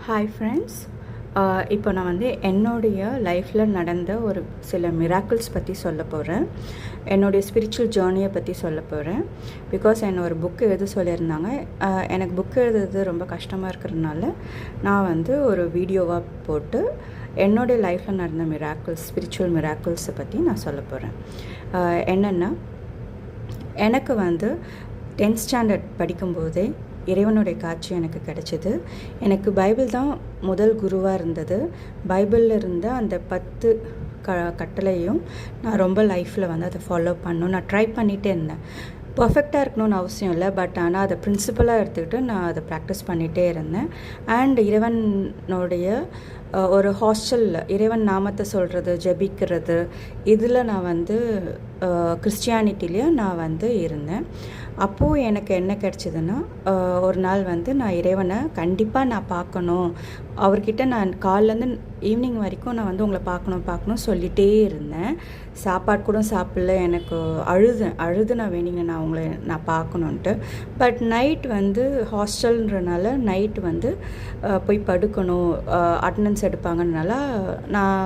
Hi friends, இப்போ நான் வந்து என்னுடைய லைஃப்பில் நடந்த ஒரு சில மிராக்கிள்ஸ் பற்றி சொல்ல போகிறேன். என்னுடைய ஸ்பிரிச்சுவல் ஜேர்னியை பற்றி சொல்ல போகிறேன். பிகாஸ் என்ன ஒரு புக் எழுத சொல்லியிருந்தாங்க. எனக்கு புக் எழுதுறது ரொம்ப கஷ்டமாக இருக்கிறதுனால நான் வந்து ஒரு வீடியோவாக போட்டு என்னுடைய லைஃப்பில் நடந்த மிராக்கிள்ஸ், ஸ்பிரிச்சுவல் மிராக்கிள்ஸை பற்றி நான் சொல்ல போகிறேன். என்னென்னா, எனக்கு வந்து 10th ஸ்டாண்டர்ட் படிக்கும்போதே இறைவனுடைய காட்சி எனக்கு கிடச்சிது. எனக்கு பைபிள் தான் முதல் குருவாக இருந்தது. பைபிளில் இருந்த அந்த 10 கட்டளையும் நான் ரொம்ப லைஃப்பில் வந்து அதை ஃபாலோ பண்ணணும். நான் ட்ரை பண்ணிகிட்டே இருந்தேன். பர்ஃபெக்டாக இருக்கணும்னு அவசியம் இல்லை, பட் ஆனால் அதை பிரின்சிபலாக எடுத்துக்கிட்டு நான் அதை ப்ராக்டிஸ் பண்ணிகிட்டே இருந்தேன். அண்ட் இறைவனுடைய ஒரு ஹாஸ்டலில் இறைவன் நாமத்தை சொல்கிறது, ஜெபிக்கிறது, இதில் நான் வந்து கிறிஸ்டியானிட்டிலேயே நான் வந்து இருந்தேன். அப்போது எனக்கு என்ன கிடச்சிதுன்னா, ஒரு நாள் வந்து நான் இறைவனை கண்டிப்பாக நான் பார்க்கணும், அவர்கிட்ட நான் காலைலேருந்து ஈவினிங் வரைக்கும் நான் வந்து உங்களை பார்க்கணும் சொல்லிகிட்டே இருந்தேன். சாப்பாடு கூட சாப்பிடல. எனக்கு அழுது நான் வேண்டிங்க நான் உங்களை நான் பார்க்கணுன்ட்டு. பட் நைட் வந்து ஹாஸ்டல்ன்றனால நைட் வந்து போய் படுக்கணும், அட்டண்டன்ஸ் எடுப்பாங்கனால நான்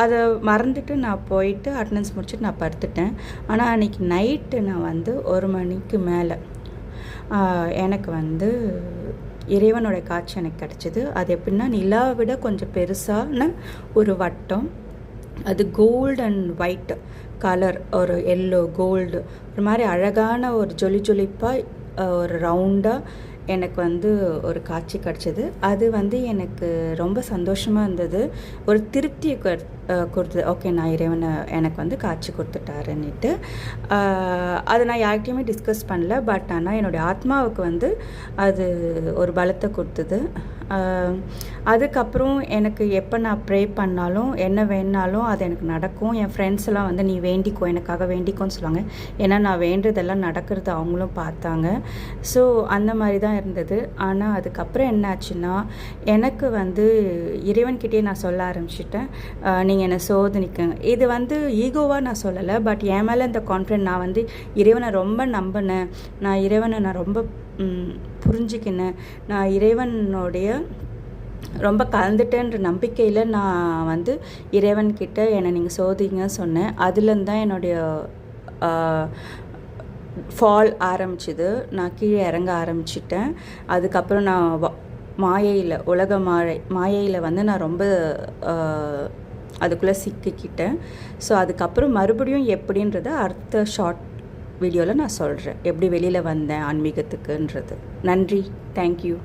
அதை மறந்துட்டு நான் போயிட்டு அட்டண்டன்ஸ் முடிச்சுட்டு நான் படுத்துட்டேன். ஆனால் அன்றைக்கி நைட்டு நான் வந்து 1 மணிக்கு மேலே எனக்கு வந்து இறைவனோட காட்சி எனக்கு கிடச்சிது. அது எப்படின்னா, நிலாவை விட கொஞ்சம் பெருசான ஒரு வட்டம், அது கோல்டு அண்ட் ஒயிட் கலர், ஒரு எல்லோ கோல்டு, ஒரு மாதிரி அழகான ஒரு ஜொலிப்பாக ஒரு ரவுண்டாக எனக்கு வந்து ஒரு காட்சி கிடச்சிது. அது வந்து எனக்கு ரொம்ப சந்தோஷமாக இருந்தது, ஒரு திருப்தியை கொடுத்தது. ஓகே, நான் இறைவனை எனக்கு வந்து காட்சி கொடுத்துட்டாருன்னுட்டு அதை நான் யார்கிட்டையுமே டிஸ்கஸ் பண்ணல. பட் ஆனால் என்னுடைய ஆத்மாவுக்கு வந்து அது ஒரு பலத்தை கொடுத்தது. அதுக்கப்புறம் எனக்கு எப்போ நான் ப்ரே பண்ணாலும் என்ன வேணாலும் அது எனக்கு நடக்கும். என் ஃப்ரெண்ட்ஸ் எல்லாம் வந்து நீ வேண்டிக்கோ, எனக்காக வேண்டிக்கோன்னு சொல்லுவாங்க. ஏன்னா நான் வேண்டதெல்லாம் நடக்கிறது அவங்களும் பார்த்தாங்க. ஸோ அந்த மாதிரி தான் இருந்தது. ஆனால் அதுக்கப்புறம் என்ன ஆச்சுன்னா, எனக்கு வந்து இறைவன்கிட்டே நான் சொல்ல ஆரம்பிச்சிட்டேன், நீங்கள் என்னை சோதனைக்குங்க. இது வந்து ஈகோவாக நான் சொல்லலை, பட் என் மேலே இந்த கான்ஃபிடென்ட், நான் வந்து இறைவனை ரொம்ப நம்பினேன், நான் இறைவனை நான் ரொம்ப புரிஞ்சுக்கினேன், நான் இறைவனுடைய ரொம்ப கலந்துட்டேன்ற நம்பிக்கையில் நான் வந்து இறைவன்கிட்ட என்னை நீங்கள் சோதிங்க சொன்னேன். அதுலேருந்து தான் என்னுடைய ஃபால் ஆரம்பிச்சிது. நான் கீழே இறங்க ஆரம்பிச்சிட்டேன். அதுக்கப்புறம் நான் மாயையில், உலக மாயையில் வந்து நான் ரொம்ப அதுக்குள்ளே சிக்கிக்கிட்டேன். ஸோ அதுக்கப்புறம் மறுபடியும் எப்படின்றத அடுத்த ஷார்ட் வீடியோவில் நான் சொல்கிறேன், எப்படி வெளியில் வந்தேன் ஆன்மீகத்துக்குன்றது. நன்றி, தேங்க்யூ.